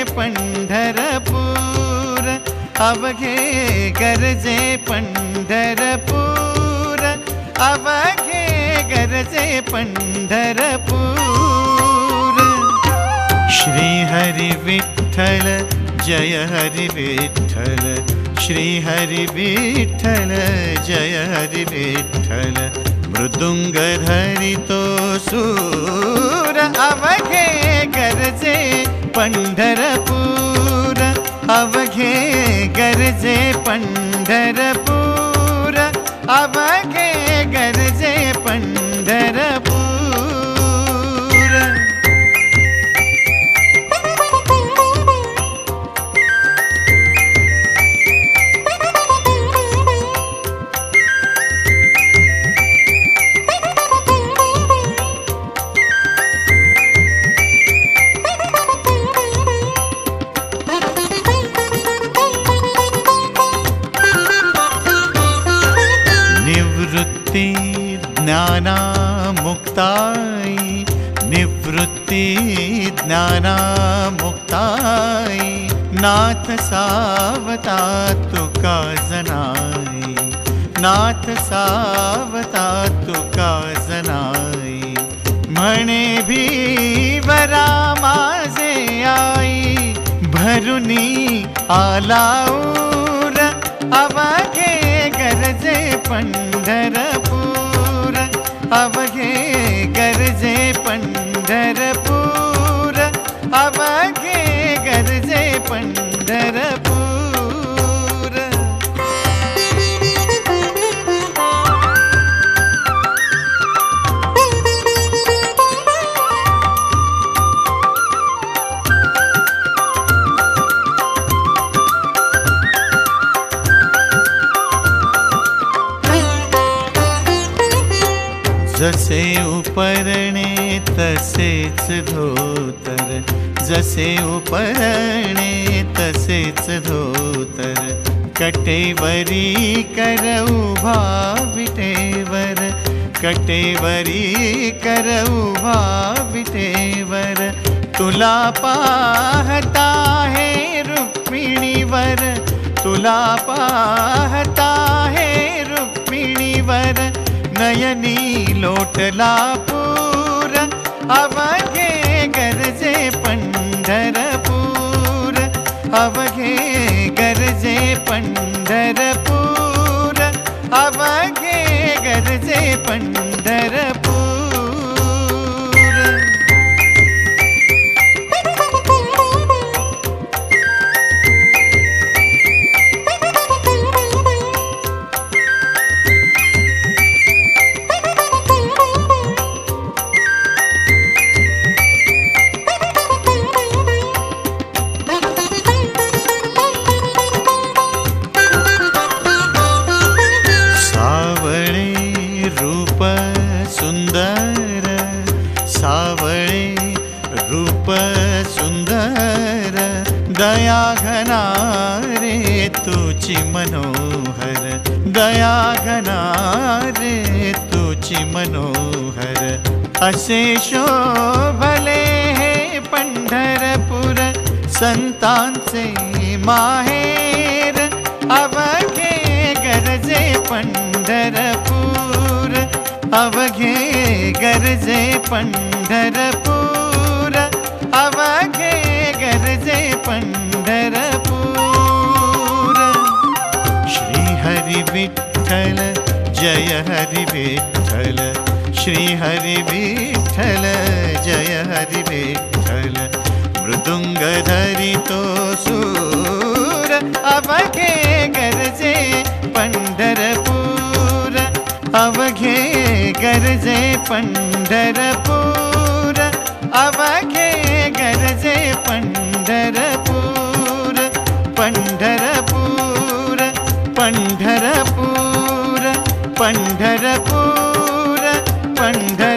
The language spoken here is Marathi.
पंढरपूर, अवघे गरजे पंढरपूर, अवघे गरजे पंढरपूर। श्री हरि विठ्ठल जय हरि विठ्ठल, श्री हरि विठ्ठल जय हरि विठ्ठल। मृदुंग धरितो सूर, अवघे गरजे पंढरपूर, अवघे गरजे पंढरपूर, अवघे गरजे पंढरपूर। निवृत्ति ज्ञानामुक्ताई, निवृत्ति ज्ञानामुक्ताई, नाथ सावता तुका जनाई, नाथ सावता तुका जनाई। म्हणे भी वरा माझे आई, भरुनी आलाऊर, अवघे गरजे पंढरपूर, अवघे गरजे पंढरपूर, अवघे गरजे पंढरपूर। जसे उपरणे तसेच धोतर, जसे उपरणे तसेच धोतर। कटेवरी कर उभा विटेवर, कटेवरी कर उभा विटेवर। तुला पाहता है रुक्मिणीवर, तुला पाहता है रुक्मिणीवर। नयनी लोटला पूर, अवघे गरजे पंढरपूर, अवघे गरजे पंढरपूर, अवघे गरजे पंढरपूर। सुंदर सावळे रूप सुंदर, दया घना रे तुची मनोहर, दया घना रे तुची मनोहर। असे शोभले हे पंढरपूर, संतांचे माहेर, अवघे गरजे पंढरपूर, अवघे गरजे पंढरपूर, अवघे गरजे पंढरपूर। श्री हरि विठ्ठल जय हरि विठ्ठल, श्री हरि विठ्ठल जय हरि विठ्ठल। मृदुंग धरितो सूर, अवघे गरजे पंढरपूर, अवघे गरजे पंढरपूर, अवघे गरजे पंढरपूर। पंढरपूर पंढरपूर पंढरपूर पंढरपूर।